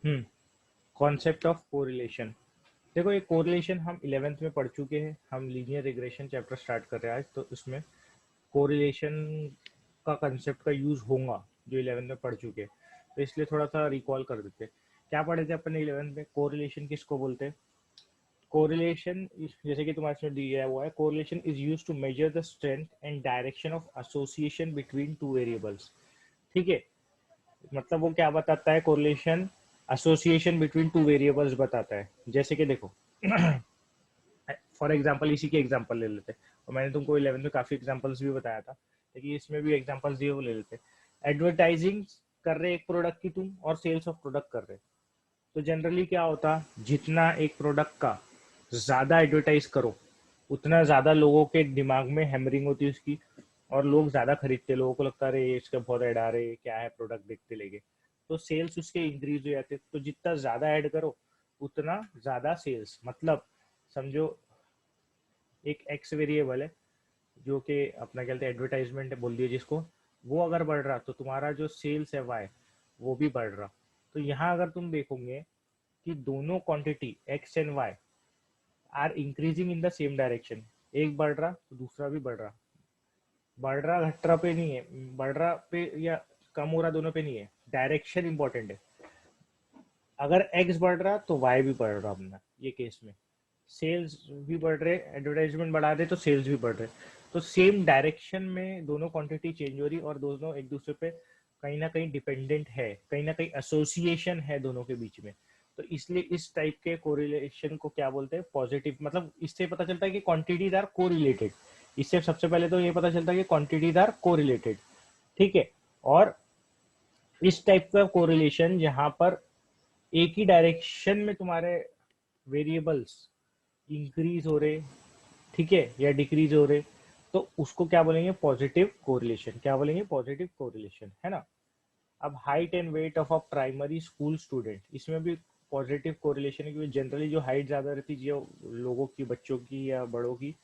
Concept of correlation. देखो ये correlation हम 11th में पढ़ चुके हैं, हम लीनियर रिग्रेशन चैप्टर स्टार्ट कर रहे हैं आज, तो इसमें कोरिलेशन का कंसेप्ट का यूज होगा जो 11th में पढ़ चुके हैं, तो इसलिए थोड़ा सा रिकॉल कर देते हैं। क्या पढ़े थे अपन 11th में? कोरिलेशन किसको बोलते हैं? कोरिलेशन जैसे कि तुम्हारे इसमें दिया हुआ है, correlation is use to measure the strength and direction of association between two variables. ठीक है, मतलब वो क्या बताता है? Correlation association between two variables बताता है। जैसे कि देखो फॉर एग्जांपल इसी के एग्जांपल ले लेते हैं, और मैंने तुमको 11th में काफी एग्जांपल्स भी बताया था, लेकिन इसमें भी एग्जांपल्स दिए वो ले लेते हैं। एडवर्टाइजिंग कर रहे एक प्रोडक्ट की तुम, और सेल्स ऑफ प्रोडक्ट कर रहे, तो जनरली क्या होता, जितना एक प्रोडक्ट का ज्यादा एडवर्टाइज करो उतना ज्यादा लोगों के दिमाग में हैमरिंग होती है उसकी, और लोग ज्यादा खरीदते, लोगों को लगता है इसका बहुत ऐड आ रहे, क्या है प्रोडक्ट देखते लेके, तो सेल्स उसके इंक्रीज हो जाते। तो जितना ज्यादा ऐड करो उतना ज्यादा सेल्स, मतलब समझो एक एक्स वेरिएबल है जो कि अपना कहते हैं एडवर्टाइजमेंट बोल दिया जिसको, वो अगर बढ़ रहा तो तुम्हारा जो सेल्स है वाई वो भी बढ़ रहा। तो यहाँ अगर तुम देखोगे कि दोनों quantity X and Y are increasing in the same direction, एक बढ़ रहा तो दूसरा भी बढ़ रहा, बढ़ रहा घट रहा पे नहीं है, बढ़ रहा पे या कम हो रहा दोनों पे नहीं है, डायरेक्शन इंपॉर्टेंट है। अगर एक्स बढ़ रहा तो वाई भी बढ़ रहा अपना, ये केस में सेल्स भी बढ़ रहे, एडवर्टाइजमेंट बढ़ा रहे तो सेल्स भी बढ़ रहे, तो सेम डायरेक्शन में दोनों क्वांटिटी चेंज हो रही और दोनों एक दूसरे पे कहीं ना कहीं डिपेंडेंट है, कहीं ना कहीं एसोसिएशन है दोनों के बीच में। तो इसलिए इस टाइप के कोरिलेशन को क्या बोलते हैं? पॉजिटिव। मतलब इससे पता चलता है कि क्वांटिटीज आर कोरिलेटेड। इससे सबसे पहले तो ये पता चलता है कि क्वांटिटीज आर कोरिलेटेड। ठीक है, और इस टाइप का कोरिलेशन जहां पर एक ही डायरेक्शन में तुम्हारे वेरिएबल्स इंक्रीज हो रहे, ठीक है, या डिक्रीज हो रहे, तो उसको क्या बोलेंगे? Positive correlation. क्या बोलेंगे? पॉजिटिव कोरिलेशन, है ना। अब height and weight of a primary school student, इसमें भी पॉजिटिव कोरिलेशन है, क्योंकि जनरली जो हाइट ज्यादा रहती है जो लोगों की, बच्चों की या बड़ों की,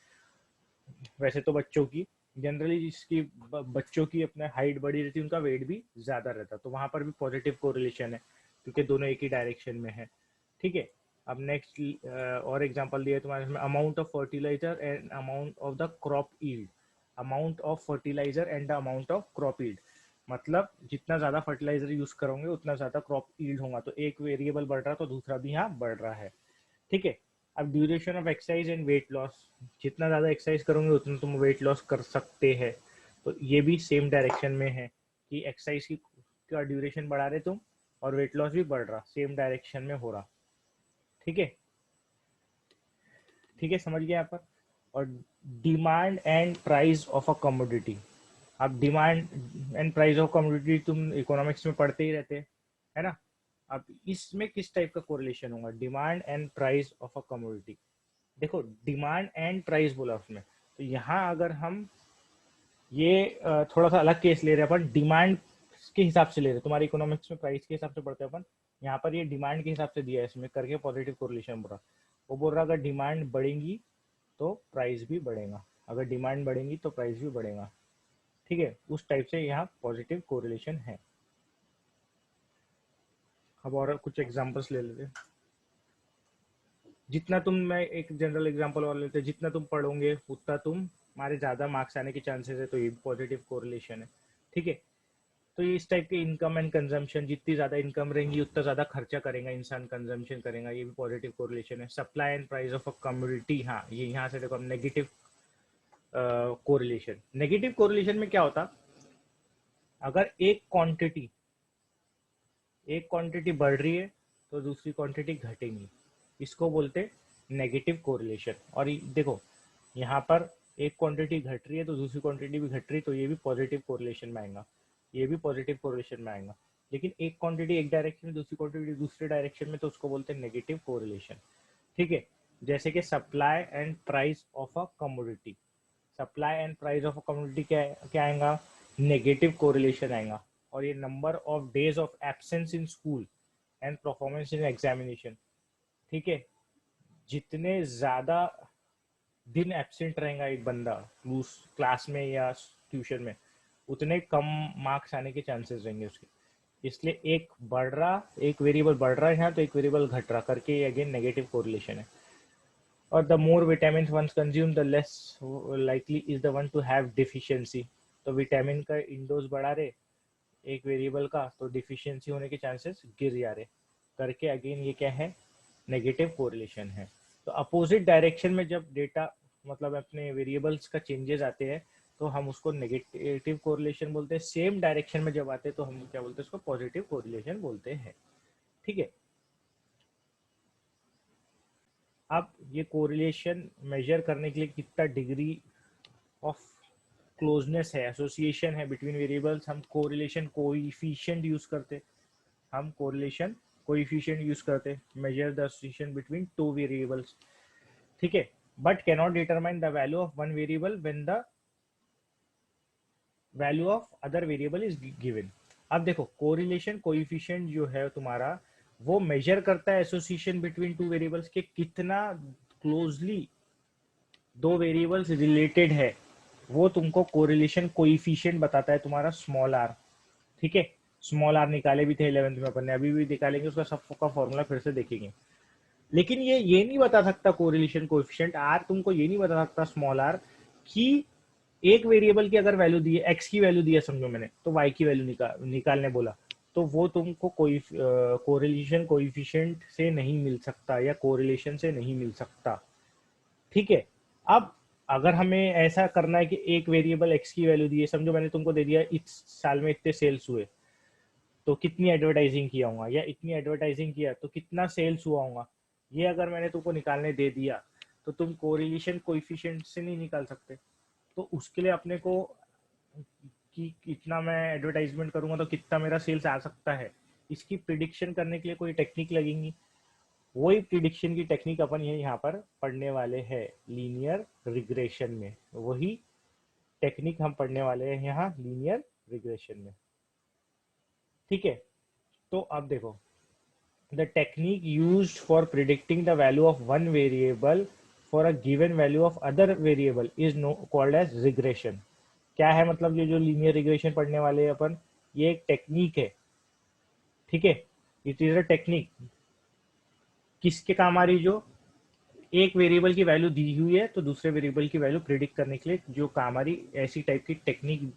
वैसे तो बच्चों की, जनरली जिसकी बच्चों की अपना हाइट बड़ी रहती है उनका वेट भी ज्यादा रहता है, तो वहां पर भी पॉजिटिव कोरिलेशन है क्योंकि दोनों एक ही डायरेक्शन में है। ठीक है, अब नेक्स्ट और एग्जांपल दिया है तुम्हारे में, amount of fertiliser and amount of the crop yield. Amount of fertiliser and the amount of crop yield, मतलब जितना ज्यादा फर्टिलाइजर यूज करोगे उतना ज्यादा क्रॉप ईल्ड होगा, तो एक वेरिएबल बढ़ रहा तो दूसरा भी यहाँ बढ़ रहा है। ठीक है, अब duration of exercise and weight loss, जितना ज़्यादा एक्सरसाइज करोगे उतना तुम वेट लॉस कर सकते हैं, तो ये भी सेम डायरेक्शन में है कि एक्सरसाइज की का ड्यूरेशन बढ़ा रहे तुम और वेट लॉस भी बढ़ रहा, सेम डायरेक्शन में हो रहा। ठीक है, ठीक है, समझ गए यहाँ पर। और demand and price of a commodity. अब demand and price of commodity तुम इकोनॉमिक्स में पढ़ते ही रहते हैं, है ना। अब इसमें किस टाइप का कोरिलेशन होगा? Demand and price of a commodity. देखो डिमांड एंड प्राइस बोला उसमें, तो यहाँ अगर हम ये थोड़ा सा अलग केस ले रहे हैं, अपन डिमांड के हिसाब से ले रहे हैं, तुम्हारी इकोनॉमिक्स में प्राइस के हिसाब से पढ़ते हैं अपन, यहाँ पर ये डिमांड के हिसाब से दिया है इसमें करके, पॉजिटिव कोरिलेशन बोल रहा। वो बोल रहा अगर डिमांड बढ़ेगी तो प्राइस भी बढ़ेगा, अगर डिमांड बढ़ेगी तो प्राइस भी बढ़ेगा। ठीक है, उस टाइप से यहाँ पॉजिटिव कोरिलेशन है। अब और कुछ एग्जांपल्स ले लेते हैं। जितना तुम, मैं एक जनरल एग्जांपल और लेते हैं, जितना तुम पढ़ोगे उतना तुम हमारे ज़्यादा मार्क्स आने के चांसेस है, तो ये पॉजिटिव कोरिलेशन है। ठीक है, तो ये इस टाइप के इनकम एंड कंजम्पशन, जितनी ज़्यादा इनकम रहेंगी उतना ज़्यादा खर्चा करेगा इंसान, कंजम्पशन करेगा, ये भी पॉजिटिव कोरिलेशन है। Supply and price of a commodity, हाँ ये यहाँ से देखो नेगेटिव कोरिलेशन। नेगेटिव कोरिलेशन में क्या होता, अगर एक क्वांटिटी बढ़ रही है तो दूसरी क्वांटिटी घटेगी, इसको बोलते नेगेटिव कोरिलेशन। और देखो यहाँ पर एक क्वांटिटी घट रही है तो दूसरी क्वांटिटी भी घट रही है, तो ये भी पॉजिटिव कोरिलेशन में आएगा, ये भी पॉजिटिव कोरिलेशन में आएगा। लेकिन एक क्वांटिटी एक डायरेक्शन में, दूसरी क्वांटिटी दूसरे डायरेक्शन में, तो उसको बोलते हैं नेगेटिव कोरिलेशन। ठीक है, जैसे कि supply and price of a commodity. Supply and price of a commodity क्या क्या आएगा? नेगेटिव कोरिलेशन आएगा। और ये number of days of absence in school and performance in examination. ठीक है, जितने ज्यादा दिन एब्सेंट रहेगा एक बंदा क्लास में या ट्यूशन में, उतने कम मार्क्स आने के चांसेस रहेंगे उसके। इसलिए एक वेरिएबल बढ़ रहा है यहाँ, तो एक वेरिएबल घट रहा करके ये अगेन नेगेटिव कोरिलेशन है। और the more vitamin one's consume the less likely is the one to have deficiency. तो विटामिन का इंडोज बढ़ा रहे एक वेरिएबल का, तो डिफिशियंसी होने के चांसेस गिर जा रहे करके अगेन ये क्या है, नेगेटिव कोरिलेशन है। तो अपोजिट डायरेक्शन में जब डेटा मतलब अपने वेरिएबल्स का चेंजेस आते हैं तो हम उसको नेगेटिव कोरिलेशन बोलते हैं। सेम डायरेक्शन में जब आते हैं तो हम क्या बोलते हैं, उसको पॉजिटिव कोरिलेशन बोलते हैं। ठीक है। अब ये कोरिलेशन मेजर करने के लिए कितना डिग्री ऑफ क्लोजनेस है, एसोसिएशन है बिटवीन वेरिएबल्स, हम कोरिलेशन कोएफिशिएंट यूज करते यूज करते measure the association between two variables. ठीक है। But cannot determine the value of one variable when the value of other variable is given. अब देखो correlation coefficient जो है तुम्हारा, वो मेजर करता है एसोसिएशन बिटवीन टू वेरिएबल्स के कितना क्लोजली दो वेरिएबल्स रिलेटेड है, वो तुमको कोरिलेशन कोएफिशिएंट बताता है तुम्हारा स्मॉल आर। ठीक है। स्मॉल आर निकाले भी थे 11th में अपन ने, अभी भी निकालेंगे, उसका सबका फॉर्मूला फिर से देखेंगे। लेकिन ये नहीं बता सकता कोरिलेशन कोएफिशिएंट आर, तुमको ये नहीं बता सकता स्मॉल आर कि एक वेरिएबल की अगर वैल्यू दी है, एक्स की वैल्यू दी है समझो मैंने, तो वाई की वैल्यू निकालने बोला, तो वो तुमको कोई कोरिलेशन कोएफिशिएंट से नहीं मिल सकता या कोरिलेशन से नहीं मिल सकता। ठीक है। अब अगर हमें ऐसा करना है कि एक वेरिएबल एक्स की वैल्यू दी है, समझो मैंने तुमको दे दिया इस साल में इतने सेल्स हुए तो कितनी एडवर्टाइजिंग किया होगा, या इतनी एडवर्टाइजिंग किया तो कितना सेल्स हुआ होगा, ये अगर मैंने तुमको निकालने दे दिया तो तुम कोरिलेशन कोएफिशिएंट से नहीं निकाल सकते। तो उसके लिए अपने को कि इतना मैं एडवर्टाइजमेंट करूंगा तो कितना मेरा सेल्स आ सकता है, इसकी प्रिडिक्शन करने के लिए कोई टेक्निक लगेंगी। वही प्रिडिक्शन की टेक्निक अपन ये यहाँ पर पढ़ने वाले हैं लीनियर रिग्रेशन में, वही टेक्निक हम पढ़ने वाले हैं यहाँ लीनियर रिग्रेशन में। ठीक है। तो अब देखो, the technique used for predicting the value of one variable for a given value of other variable is called as regression। क्या है मतलब ये जो लीनियर रिग्रेशन पढ़ने वाले हैं अपन, ये एक टेक्निक है। ठीक है। इट इज अ टेक्निक किसके काम आ रही, जो एक वेरिएबल की वैल्यू दी हुई है तो दूसरे वेरिएबल की वैल्यू प्रिडिक्ट करने के लिए जो काम आ रही, ऐसी टाइप की टेक्निक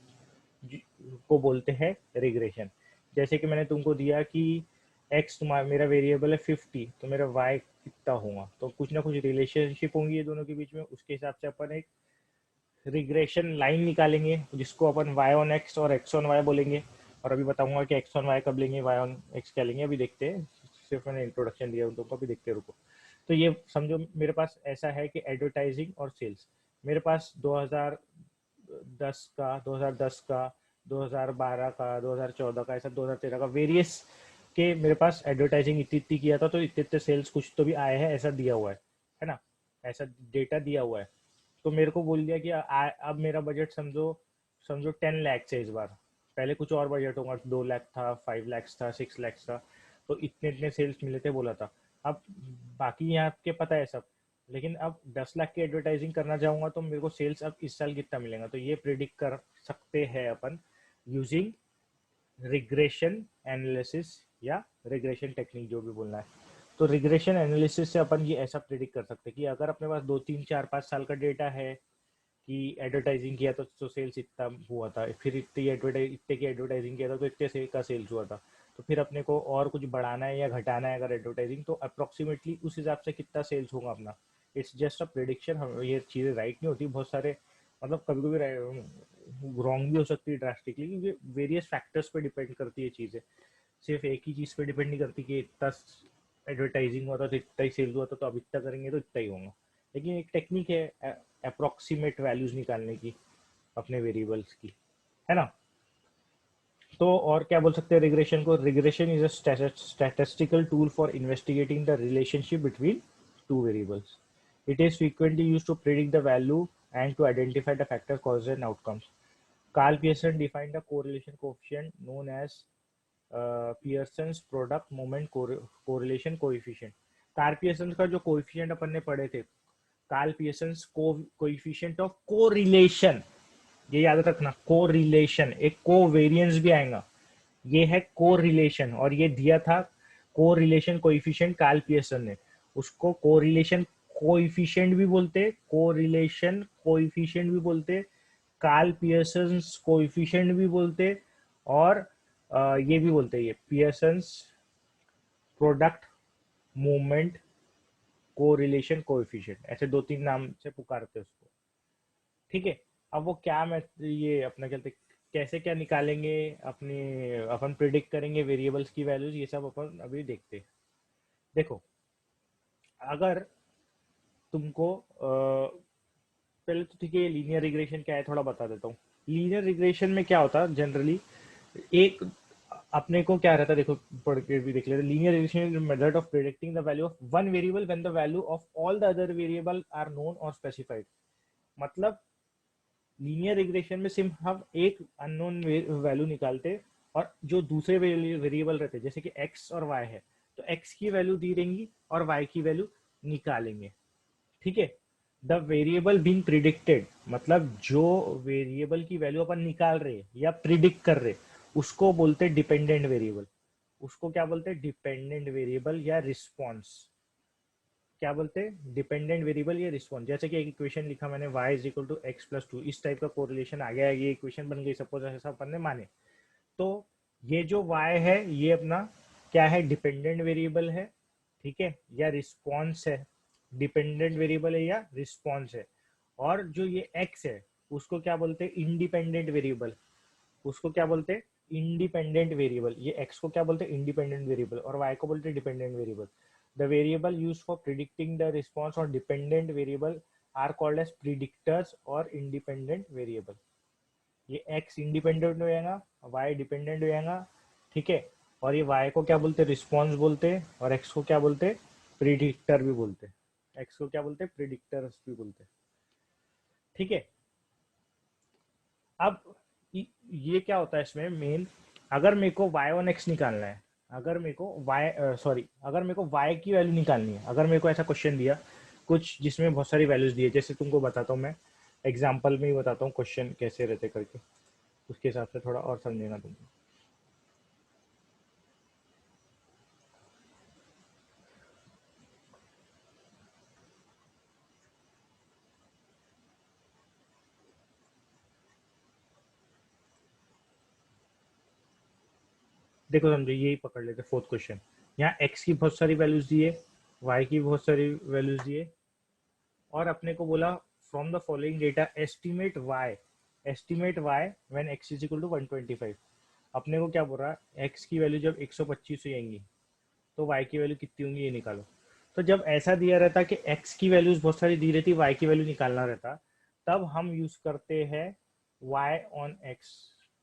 को बोलते हैं रिग्रेशन। जैसे कि मैंने तुमको दिया कि एक्स तुम्हारा मेरा वेरिएबल है 50, तो मेरा वाई कितना होगा, तो कुछ ना कुछ रिलेशनशिप होंगी ये दोनों के बीच में, उसके हिसाब से अपन एक रिग्रेशन लाइन निकालेंगे जिसको अपन वाई ऑन एक्स और एक्स ऑन वाई बोलेंगे। और अभी बताऊंगा कि एक्स ऑन वाई कब लेंगे, वाई ऑन एक्स क्या लेंगे, अभी देखते हैं, सिर्फ मैंने इंट्रोडक्शन दिया तुमको, अभी देखते रुको। तो ये समझो मेरे पास ऐसा है कि एडवर्टाइजिंग और सेल्स, मेरे पास 2010 का 2010 का 2012 का 2014 का ऐसा 2013 का वेरियस के मेरे पास एडवर्टाइजिंग इतनी इतनी किया था, तो इतने इतने सेल्स कुछ तो भी आए हैं, ऐसा दिया हुआ है ना, ऐसा डेटा दिया हुआ है। तो मेरे को बोल दिया कि अब मेरा बजट समझो समझो 10 लाख है इस बार, पहले कुछ और बजट होगा, 2 लाख था, 5 लाख था, 6 लाख था, तो इतने इतने सेल्स मिले थे बोला था। अब बाकी यहाँ आपके पता है सब, लेकिन अब 10 लाख की एडवर्टाइजिंग करना चाहूंगा तो मेरे को सेल्स अब इस साल कितना मिलेगा, तो ये प्रिडिक्ट कर सकते हैं अपन यूजिंग रिग्रेशन एनालिसिस या रिग्रेशन टेक्निक, जो भी बोलना है। तो रिग्रेशन एनालिसिस से अपन ये ऐसा प्रिडिक्ट कर सकते हैं कि अगर अपने पास 2 3 4 5 साल का डेटा है कि एडवर्टाइजिंग किया तो सेल्स इतना हुआ था, फिर इतने की एडवर्टाइजिंग किया था तो इतने से का सेल्स हुआ था, तो फिर अपने को और कुछ बढ़ाना है या घटाना है अगर एडवर्टाइजिंग, तो अप्रोक्सीमेटली उस हिसाब से कितना सेल्स होगा अपना। It's just a prediction. हम ये चीज़ें राइट नहीं होती बहुत सारे, मतलब कभी कभी रॉन्ग भी हो सकती है ड्रास्टिकली, क्योंकि वेरियस फैक्टर्स पे डिपेंड करती है चीज़ें, सिर्फ एक ही चीज़ पे डिपेंड नहीं करती कि इतना एडवर्टाइजिंग हुआ था तो इतना ही सेल्स हुआ था तो अब इतना करेंगे तो इतना ही होगा। लेकिन एक टेक्निक है अप्रोक्सीमेट वैल्यूज निकालने की अपने वेरिएबल्स की, है ना। तो और क्या बोल सकते हैं रिग्रेशन को, regression is a statistical tool for investigating the relationship between two variables. It is frequently used to predict the value and to identify the factors causes and outcomes. Carl Pearson defined the correlation coefficient known as Pearson's product moment correlation coefficient. Karl Pearson का जो coefficient अपन ने पढ़े थे, Karl Pearson coefficient of correlation, ये याद रखना, correlation, एक कोवेरियंस भी आएगा, ये है कोरिलेशन, और ये दिया था कोरिलेशन कोएफिशिएंट कार्ल पियर्सन ने। उसको कोरिलेशन कोएफिशिएंट भी बोलते, कोरिलेशन कोएफिशिएंट भी बोलते, कार्ल पियर्सन कोएफिशिएंट भी बोलते, और ये भी बोलते हैं, ये Pearson's product movement correlation coefficient, ऐसे दो तीन नाम से पुकारते हैं उसको। ठीक है, अब वो क्या, मैं ये अपना कहते कैसे क्या निकालेंगे, अपने अपन प्रिडिक्ट करेंगे वेरिएबल्स की वैल्यूज, ये सब अपन अभी देखते हैं। देखो, अगर तुमको पहले तो ठीक है, लीनियर रिग्रेशन क्या है थोड़ा बता देता हूँ। लीनियर रिग्रेशन में क्या होता है जनरली, एक अपने को क्या रहता है, देखो पढ़ के भी देख लेते। Linear regression is method of predicting the value of one variable when the value of all the other variable are known और स्पेसिफाइड। मतलब लीनियर रिग्रेशन में सिर्फ हम एक अननोन वैल्यू निकालते, और जो दूसरे वेरिएबल रहते जैसे कि x और y है, तो x की वैल्यू दी रहेंगी और y की वैल्यू निकालेंगे। ठीक है, द वेरिएबल बीइंग प्रिडिक्टेड, मतलब जो वेरिएबल की वैल्यू अपन निकाल रहे या प्रिडिक्ट कर रहे, उसको बोलते डिपेंडेंट वेरिएबल। उसको क्या बोलते हैं, डिपेंडेंट वेरिएबल या रिस्पॉन्स। क्या बोलते हैं, डिपेंडेंट वेरिएबल या रिस्पॉन्स। जैसे कि एक इक्वेशन लिखा मैंने, y is equal to X plus two, इस टाइप का कोरिलेशन आ गया, ये इक्वेशन बन गई, सपोज ऐसा अपन ने माने। तो ये जो y है ये अपना क्या है, डिपेंडेंट वेरिएबल है। ठीक है, या रिस्पॉन्स है, डिपेंडेंट वेरिएबल है या रिस्पॉन्स है। और जो ये x है उसको क्या बोलते हैं, इंडिपेंडेंट वेरिएबल। उसको क्या बोलते हैं, इंडिपेंडेंट वेरिएबल। ये x को क्या बोलते हैं, इंडिपेंडेंट वेरिएबल, और y को बोलते हैं dependent variable. The variable used for predicting the response और dependent variable are called as predictors और इंडिपेंडेंट वेरिएबल। ये x इंडिपेंडेंट हो जाएगा, y डिपेंडेंट हो जाएगा। ठीक है, और ये y को क्या बोलते हैं, रिस्पॉन्स बोलते हैं, और x को क्या बोलते हैं, प्रिडिक्टर भी बोलते हैं। x को क्या बोलते हैं, प्रिडिक्टर्स भी बोलते हैं। ठीक है, अब ये क्या होता है इसमें मेन, अगर मेरे को y ऑन x निकालना है, अगर मेरे को अगर मेरे को y की वैल्यू निकालनी है, अगर मेरे को ऐसा क्वेश्चन दिया कुछ जिसमें बहुत सारी वैल्यूज दी है, जैसे तुमको बताता हूँ मैं एग्जांपल में ही बताता हूँ क्वेश्चन कैसे रहते करके, उसके हिसाब से थोड़ा और समझेगा तुमको। देखो समझो, यही पकड़ लेते फोर्थ क्वेश्चन। यहाँ x की बहुत सारी वैल्यूज दी है, y की बहुत सारी वैल्यूज दी है, और अपने को बोला from the following data estimate y when x is equal to 125। अपने को क्या बोल रहा है, x की वैल्यू जब 125 हो जाएंगी तो y की वैल्यू कितनी होंगी ये निकालो। तो जब ऐसा दिया रहता कि x की वैल्यूज बहुत सारी दी रहती, y की वैल्यू निकालना रहता, तब हम यूज करते हैं y on x,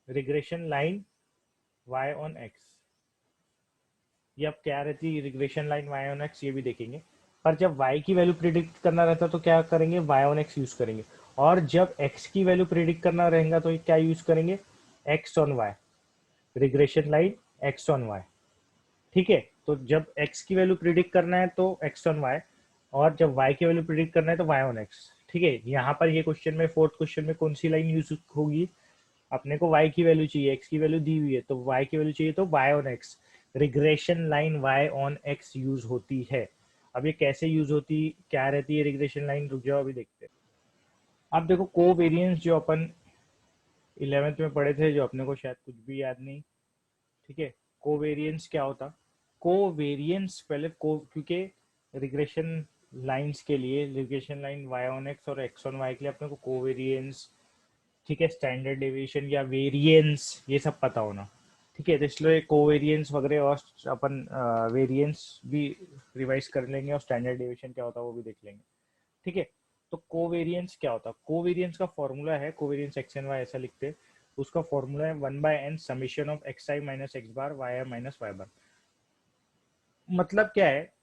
regression line y on x। ये अब क्या रहती है regression line y on x, ये भी देखेंगे। पर जब y की वैल्यू प्रिडिक्ट करना रहता तो क्या करेंगे, y ऑन x यूज करेंगे। और जब x की वैल्यू प्रिडिक्ट करना रहेगा तो क्या यूज करेंगे, x on y, regression line x on y। ठीक है, तो जब x की वैल्यू प्रिडिक्ट करना है तो x ऑन y, और जब y की वैल्यू प्रिडिक्ट करना है तो y ऑन x। ठीक है, यहाँ पर ये क्वेश्चन में फोर्थ क्वेश्चन में कौन सी लाइन यूज होगी, अपने को y की वैल्यू चाहिए, x की वैल्यू दी हुई है तो y की वैल्यू चाहिए, तो y on x, regression line y on x use होती है। अब ये कैसे यूज होती, क्या रहती है रिग्रेशन लाइन, रुक जाओ अभी देखते हैं। अब देखो कोवेरिएंस जो अपन 11th में पढ़े थे, जो अपने को शायद कुछ भी याद नहीं। ठीक है, कोवेरिएंस क्या होता, कोवेरिएंस पहले को, क्योंकि रिग्रेशन लाइंस के लिए, regression line y on x और x ऑन y के लिए अपने को कोवेरिएंस, ठीक है, स्टैंडर्ड डेविएशन या वेरिएंस, ये सब पता होना। ठीक है, तो इसलिए कोवेरिएंस वगैरह और अपन वेरिएंस भी रिवाइज कर लेंगे, और स्टैंडर्ड डेविएशन क्या होता है वो भी देख लेंगे। ठीक है, तो कोवेरिएंस क्या होता है, कोवेरिएंस का फॉर्मूला है, कोवेरिएंस एक्स एंड वाई ऐसा लिखते हैं। उसका फॉर्मूला है 1/n summation of X I minus X bar Y I minus Y bar. मतलब क्या है,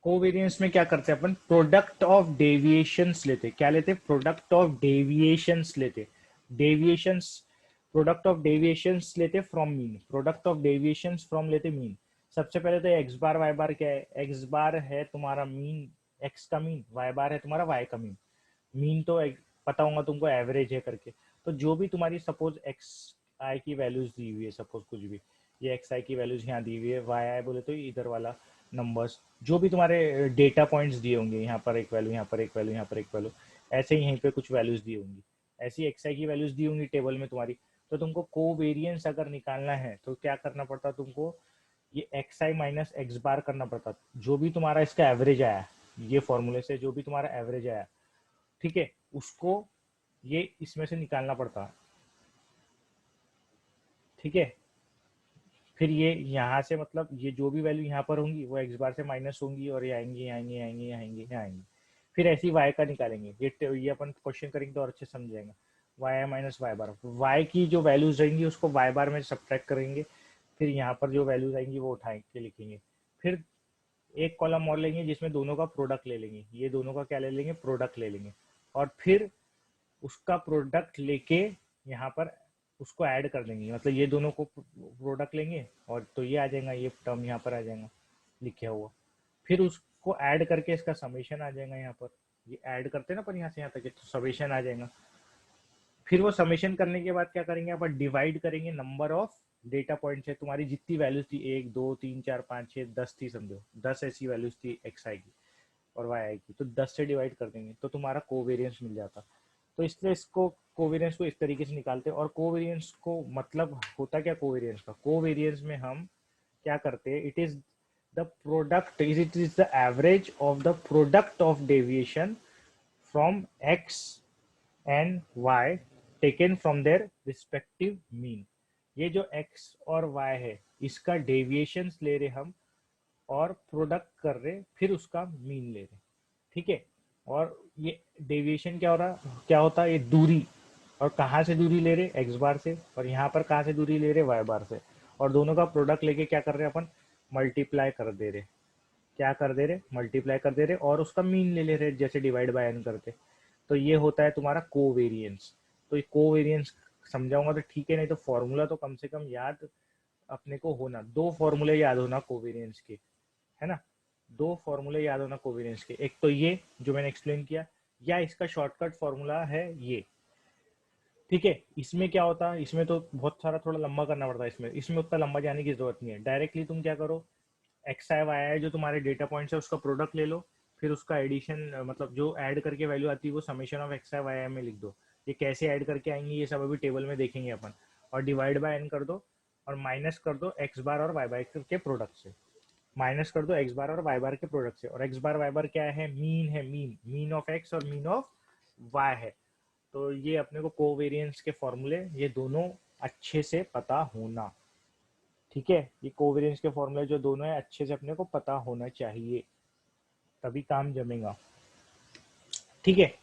कोवेरिएंस में क्या करते हैं अपन, प्रोडक्ट ऑफ डेविएशंस लेते, क्या लेते, प्रोडक्ट ऑफ डेविएशंस लेते, डेविएशंस, प्रोडक्ट ऑफ डेविएशंस लेते from mean, product of deviations from लेते मीन। सबसे पहले तो एक्स बार वाई बार क्या है, एक्स बार है तुम्हारा मीन, एक्स का मीन, वाई बार है तुम्हारा वाई का मीन। मीन तो पता होगा तुमको, एवरेज है करके। तो जो भी तुम्हारी सपोज एक्स आई की वैल्यूज दी हुई है, सपोज कुछ भी, ये एक्स आई की वैल्यूज यहाँ दी हुई है, वाई आई बोले तो इधर वाला नंबर्स जो भी तुम्हारे डेटा पॉइंट्स दिए होंगे, यहाँ पर एक वैल्यू, यहाँ पर एक वैल्यू, यहाँ पर एक वैल्यू, ऐसे ही यहीं पे कुछ वैल्यूज दी होंगी, ऐसी एक्स आई की वैल्यूज दी होंगी टेबल में तुम्हारी। तो तुमको कोवेरियंस अगर निकालना है तो क्या करना पड़ता तुमको, ये एक्स आई माइनस एक्स बार करना पड़ता, जो भी तुम्हारा इसका एवरेज आया, ये फॉर्मूले से जो भी तुम्हारा एवरेज आया, ठीक है, उसको ये इसमें से निकालना पड़ता, ठीक है। फिर ये यहाँ से मतलब ये जो भी वैल्यू यहाँ पर होंगी वो एक्स बार से माइनस होंगी और ये आएंगी, आएंगी, आएंगी, आएंगी, आएंगी। फिर ऐसे ही वाई का निकालेंगे, ये अपन क्वेश्चन करेंगे तो और अच्छे समझ जाएंगे। Y I minus Y bar, Y की जो वैल्यूज रहेंगी उसको वाई बार में सब्ट्रैक्ट करेंगे, फिर यहाँ पर जो वैल्यूज आएंगी वो उठा के लिखेंगे। फिर एक कॉलम और लेंगे जिसमें दोनों का प्रोडक्ट ले लेंगे, ये दोनों का क्या ले लेंगे, प्रोडक्ट ले लेंगे, और फिर उसका प्रोडक्ट लेके यहाँ पर उसको ऐड कर देंगे, मतलब ये दोनों को प्रोडक्ट लेंगे और तो ये आ जाएगा, ये टर्म यहाँ पर आ जाएगा लिखा हुआ, फिर उसको ऐड करके इसका समेशन आ जाएगा यहाँ पर, ये ऐड करते हैं ना पर यहाँ से यहाँ तक तो समेशन आ जाएगा। फिर वो समेशन करने के बाद क्या करेंगे, यहाँ पर डिवाइड करेंगे नंबर ऑफ डेटा पॉइंट्स है, तुम्हारी जितनी वैल्यूज थी, 1 2 3 4 5 6 10 थी, समझो 10 ऐसी वैल्यूज थी एक्स आई की और वाई आई की, तो 10 से डिवाइड कर देंगे तो तुम्हारा कोवेरियंस मिल जाता। तो इसलिए इसको कोवेरियंस को इस तरीके से निकालते हैं। और कोवेरियंस को मतलब होता क्या, कोवेरियंस का, कोवेरियंस में हम क्या करते हैं, it is the product, it is the average of the product of deviation from X and Y taken from their respective mean. ये जो एक्स और वाई है इसका डेविएशन ले रहे हम और प्रोडक्ट कर रहे, फिर उसका मीन ले रहे, ठीक है। और ये डेविएशन क्या हो रहा, क्या होता है, ये दूरी, और कहाँ से दूरी ले रहे, एक्स बार से, और यहाँ पर कहाँ से दूरी ले रहे, वाई बार से, और दोनों का प्रोडक्ट लेके क्या कर रहे हैं अपन, मल्टीप्लाई कर दे रहे, क्या कर दे रहे, मल्टीप्लाई कर दे रहे, और उसका मीन ले ले रहे जैसे डिवाइड बाय एन करते। तो ये होता है तुम्हारा कोवेरियंस। तो ये कोवेरियंस समझाऊंगा तो ठीक है, नहीं तो फॉर्मूला तो कम से कम याद अपने को होना, दो फॉर्मूले याद होना कोवेरियंस के, है ना, दो फॉर्मूले याद होना कोवेरियंस के, एक तो ये जो मैंने एक्सप्लेन किया, या इसका शॉर्टकट फॉर्मूला है ये, ठीक है। इसमें क्या होता है, इसमें तो बहुत सारा थोड़ा लंबा करना पड़ता है, इसमें उतना लंबा जाने की जरूरत नहीं है, डायरेक्टली तुम क्या करो, एक्स आई वाई आई जो तुम्हारे डेटा पॉइंट्स है उसका प्रोडक्ट ले लो, फिर उसका एडिशन मतलब जो ऐड करके वैल्यू आती है वो summation of X I Y I में लिख दो। ये कैसे ऐड करके आएंगे ये सब अभी टेबल में देखेंगे अपन, और डिवाइड बाय एन कर दो, और माइनस कर दो एक्स बार और वाई बार के प्रोडक्ट से, माइनस कर दो एक्स बार और वाई बार के प्रोडक्ट से, और एक्स बार वाई बार क्या है, मीन है, मीन मीन ऑफ एक्स और मीन ऑफ वाई है। तो ये अपने को कोवेरियंस के फॉर्मूले ये दोनों अच्छे से पता होना, ठीक है, ये कोवेरियंस के फॉर्मूले जो दोनों है अच्छे से अपने को पता होना चाहिए, तभी काम जमेगा, ठीक है।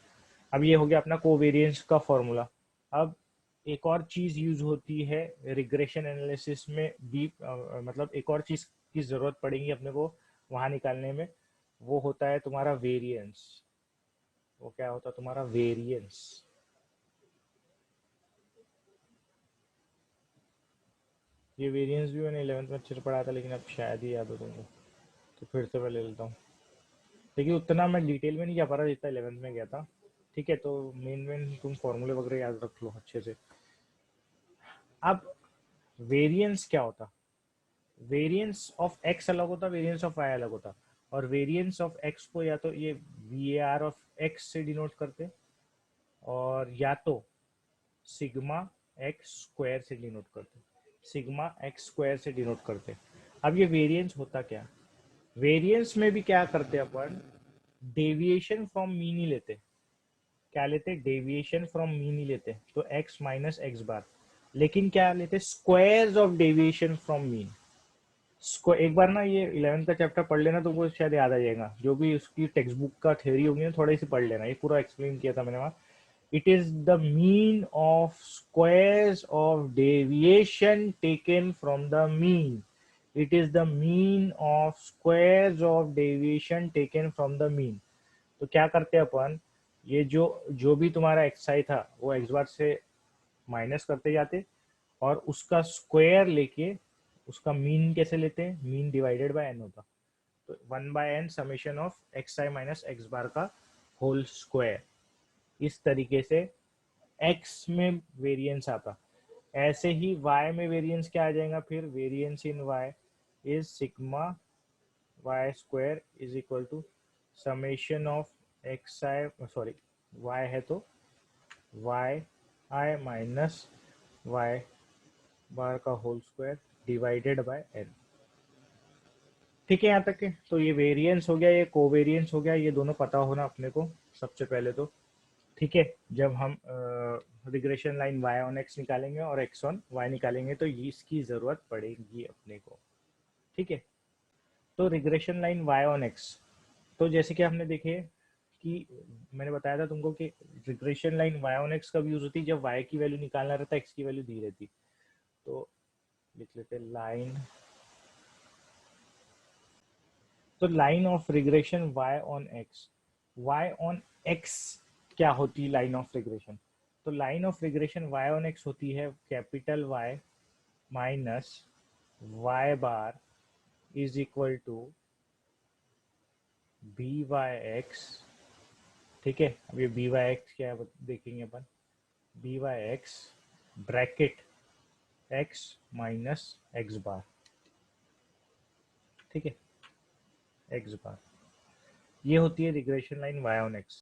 अब ये हो गया अपना कोवेरियंस का फॉर्मूला। अब एक और चीज यूज होती है रिग्रेशन एनालिसिस में भी, मतलब एक और चीज की जरूरत पड़ेगी अपने को वहां निकालने में, वो होता है तुम्हारा वेरिएंस। वो क्या होता है तुम्हारा वेरिएंस, ये वेरिएंस भी मैंने 11th में अच्छे से पढ़ा था लेकिन अब शायद ही याद हो तुमको, तो फिर से मैं ले लेता हूँ। देखिए उतना मैं डिटेल में नहीं जा पा रहा जितना 11th में गया था, ठीक है, तो मेन मेन तुम फॉर्मूले वगैरह याद रख लो अच्छे से। अब वेरिएंस क्या होता, वेरिएंस ऑफ एक्स अलग होता, वेरिएंस ऑफ वाई अलग होता, और वेरिएंस ऑफ एक्स को या तो ये V A R of x से डिनोट करते, और या तो सिग्मा एक्स स्क्वायर से डिनोट करते, सिग्मा एक्स स्क्वायर से डिनोट करते। अब ये वेरिएंस होता क्या, वेरिएंस में भी क्या करते अपन, डेविएशन फ्रॉम मीन ही लेते, क्या लेते, डेविएशन फ्रॉम मीन ही लेते, तो एक्स माइनस एक्स बार, लेकिन क्या लेते, squares of deviation from mean. एक बार ना ये 11th का चैप्टर पढ़ लेना तो वो शायद याद आ जाएगा, जो भी उसकी टेक्स्ट बुक का थ्योरी होगी ना थोड़ी सी पढ़ लेना, ये पूरा एक्सप्लेन किया था मैंने वहाँ। It is the mean of squares of deviation taken from the mean, it is the mean of squares of deviation taken from the mean. तो क्या करते हैं अपन, ये जो जो भी तुम्हारा एक्स आई था वो एक्स बार से माइनस करते जाते, और उसका स्क्वायर लेके उसका मीन कैसे लेते हैं, मीन डिवाइडेड बाय एन होता, तो 1/n summation of X I minus X bar का होल स्क्वायर। इस तरीके से एक्स में वेरिएंस आता, ऐसे ही y में वेरिएंस क्या आ जाएगा, फिर variance in y is sigma y square is equal to summation of X I, sorry y है तो y I minus y bar का whole square divided by n। ठीक है यहाँ तक के? तो ये वेरिएंस हो गया, ये कोवेरिएंस हो गया, ये दोनों पता होना अपने को सबसे पहले तो। ठीक है, जब हम regression line y on x निकालेंगे और x ऑन y निकालेंगे तो ये इसकी ज़रूरत पड़ेगी अपने को। ठीक है, तो regression line y on x, तो जैसे कि हमने देखे कि मैंने बताया था तुमको कि regression line y on x कब यूज होती है, जब y की वैल्यू निकालना रहता है, x की वैल्यू दी रहती। तो लिख लेते लाइन, तो line of regression y on x, y on x क्या होती है लाइन ऑफ रिग्रेशन? तो line of regression y on x होती है capital Y minus y bar is equal to B Y X. ठीक है, अब ये बी वाई एक्स क्या है देखेंगे अपन, B Y X bracket X minus X bar. ठीक है, एक्स बार ये होती है regression line y on x।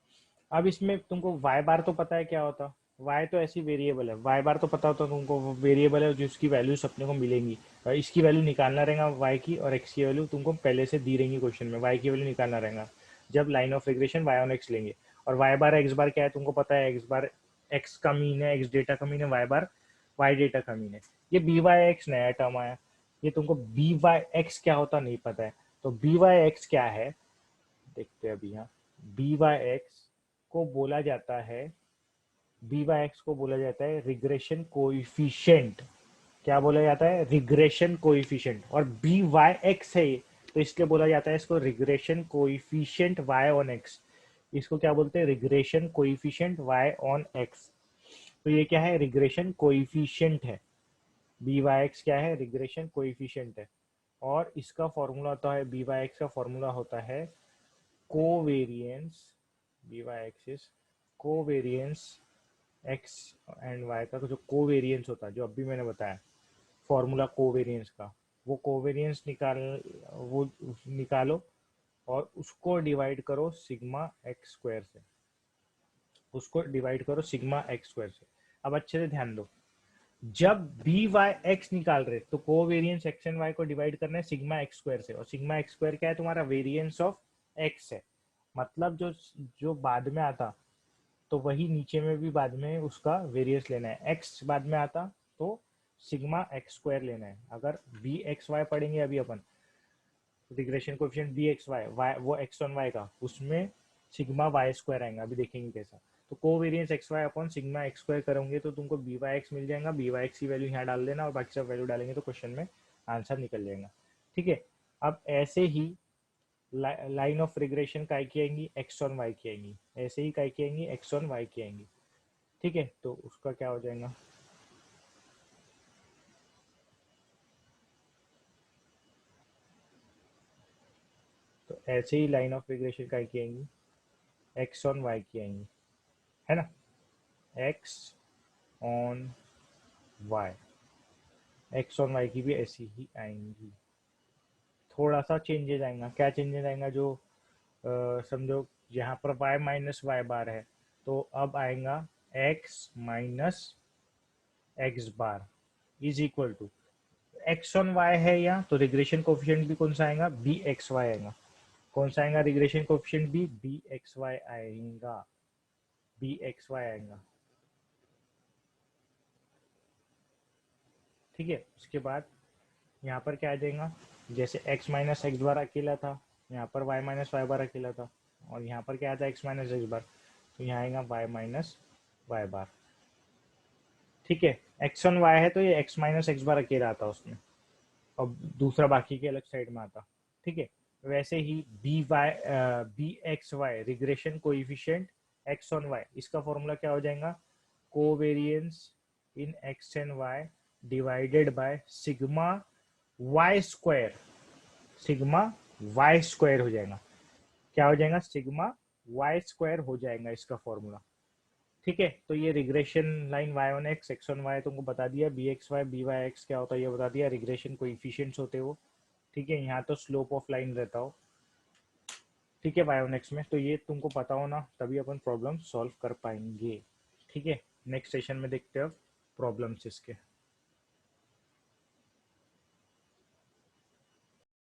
अब इसमें तुमको y बार तो पता है क्या होता, y तो ऐसी वेरिएबल है, y बार तो पता होता तुमको, वेरिएबल है जिसकी वैल्यूज अपने को मिलेंगी, और इसकी वैल्यू निकालना रहेगा y की, और x की वैल्यू तुमको पहले से दी रहेंगी क्वेश्चन में, y की वैल्यू निकालना रहेगा जब line of regression y on x लेंगे। और y बार x बार क्या है तुमको पता है, x बार x का मीन है, x डेटा का मीन है, y बार y डेटा का मीन है। ये बी वाई एक्स नया टर्म आया, ये तुमको बी वाई एक्स क्या होता नहीं पता है। तो बी वाई एक्स क्या है देखते हैं अभी यहाँ, बी वाई एक्स को बोला जाता है, बी वाई एक्स को बोला जाता है रिग्रेशन कोइफिशिएंट। क्या बोला जाता है, रिग्रेशन कोइफिशिएंट। और बी वाई एक्स है ये, तो इसलिए बोला जाता है इसको regression coefficient Y on X. इसको क्या बोलते हैं, regression coefficient Y on X. तो ये क्या है, रिग्रेशन कोइफिशिएंट है, बी वाई एक्स क्या है, रिग्रेशन कोइफिशिएंट है। और इसका फॉर्मूला होता है, बी वाई एक्स का फॉर्मूला होता है covariance, B Y X is covariance X and Y का जो कोवेरिएंस होता है, जो अभी मैंने बताया फॉर्मूला कोवेरिएंस का, वो कोवेरिएंस वो निकालो और उसको डिवाइड करो सिग्मा एक्स स्क्वायर से, उसको डिवाइड करो सिग्मा एक्स स्क्वायर से। अब अच्छे से ध्यान दो, जब बी वाई एक्स निकाल रहे तो कोवेरिएंस एक्स एंड वाई को डिवाइड करना है सिग्मा एक्स स्क्वायर से, और सिग्मा एक्स स्क्वायर क्या है, तुम्हारा वेरिएंस ऑफ एक्स है। मतलब जो जो बाद में आता तो वही नीचे में भी बाद में उसका वेरिएंस लेना है, एक्स बाद में आता तो सिग्मा एक्स स्क्वायर लेना है। अगर बी एक्स वाई पढ़ेंगे अभी अपन, regression coefficient B X Y, वो एक्स ऑन वाई का, उसमें सिग्मा वाई स्क्वायर आएगा, अभी देखेंगे कैसा। तो covariance X Y upon sigma X square करोगे तो तुमको बी वाई एक्स मिल जाएगा, बी वाई एक्स की वैल्यू यहाँ डाल देना और बाकी सब वैल्यू डालेंगे तो क्वेश्चन में आंसर निकल जाएगा। ठीक है, अब ऐसे ही लाइन ऑफ रिग्रेशन काय की आएंगी, एक्स ऑन वाई की आएंगी, ऐसे ही काय की आएंगी, एक्स ऑन वाई की आएंगी। ठीक है, तो उसका क्या हो जाएगा, तो ऐसे ही लाइन ऑफ रिग्रेशन काय की आएंगी, एक्स ऑन वाई की आएंगी, है ना, X on Y, X on Y की भी ऐसी ही आएंगी। थोड़ा सा चेंजेस आएगा, क्या चेंजेस आएगा, जो समझो यहाँ पर y माइनस वाई बार है तो अब आएगा x minus X bar is equal to X on Y है यहाँ, तो रिग्रेशन कोफिशिएंट भी कौन सा आएगा, बी एक्स वाई आएगा। कौन सा आएगा रिग्रेशन कोफिशिएंट भी, बी एक्स वाई आएगा, बी एक्स वाई आएगा। ठीक है, उसके बाद यहाँ पर क्या आ जाएगा, जैसे x माइनस एक्स बार अकेला था, यहाँ पर y माइनस वाई बार अकेला था, और यहाँ पर क्या आता है x माइनस एक्स बार, तो यहाँ आएगा y माइनस वाई बार। ठीक है, x ऑन y है तो ये x माइनस एक्स बार अकेला आता उसमें, और दूसरा बाकी के अलग साइड में आता। ठीक है, वैसे ही B X Y regression coefficient X on Y, इसका फॉर्मूला क्या हो जाएगा, covariance in X and Y divided by sigma Y square, sigma Y square हो जाएगा। क्या हो जाएगा, सिग्मा वाई स्क्वायर हो जाएगा इसका फॉर्मूला। ठीक है, तो ये रिग्रेशन लाइन y1x x1y तुमको बता दिया, bxy byx क्या होता है ये बता दिया, रिग्रेशन कोएफिशिएंट्स होते हो। ठीक है, यहाँ तो स्लोप ऑफ लाइन रहता हो। ठीक है, y1x में तो ये तुमको पता हो ना, तभी अपन प्रॉब्लम सॉल्व कर पाएंगे। ठीक है, नेक्स्ट सेशन में देखते हैं अब प्रॉब्लम्स इसके।